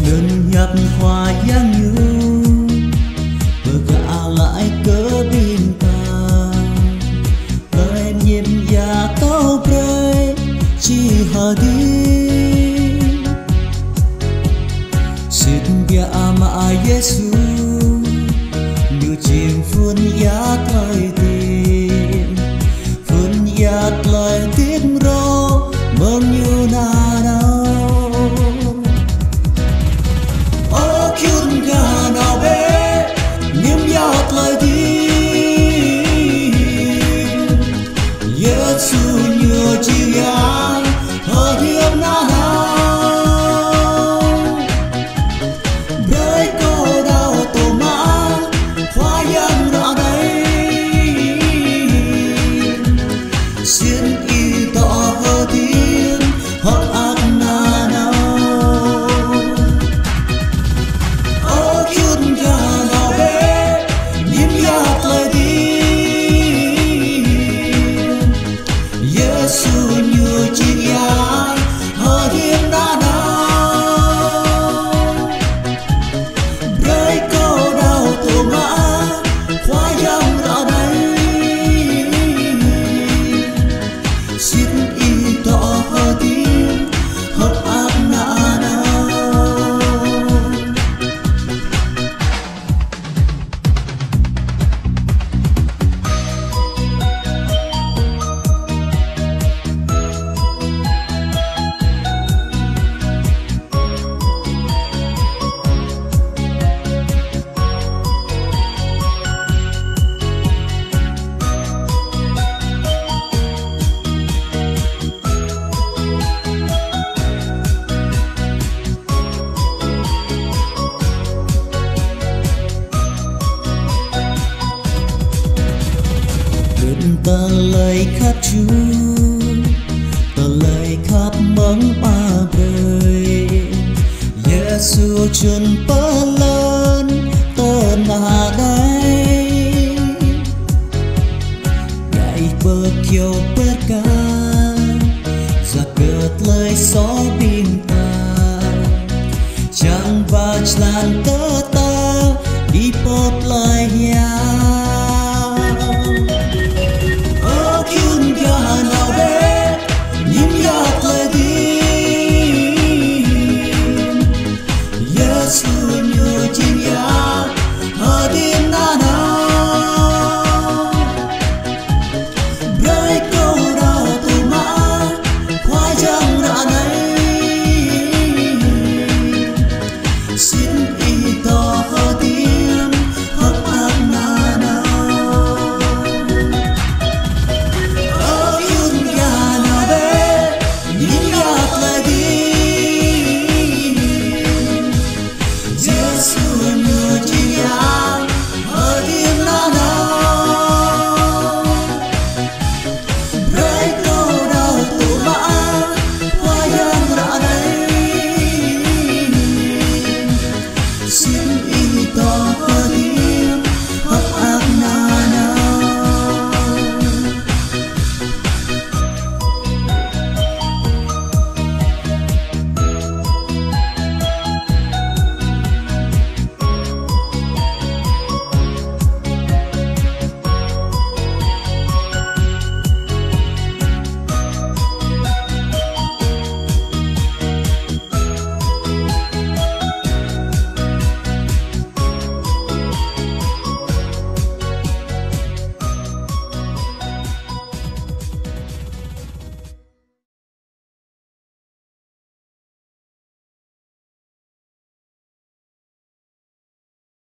đơn nhập hoa giang như vừa gã lại cớ bin ta lời nhiệm và cao bơi chỉ hà đi xin bia mà Giêsu như chim phun giá thời tìm phun giá lời tiếng rô mong như na đâu ô kyun ga nào bé niềm giá lời tiếng Giêsu như chiều giang ở hiệp na ta lời khát Chúa, ta lời khát mong ba đời. Giêsu chân ba lớn ta na đây, gãy bờ kiều bờ ca, giặc gợt lời gió bi.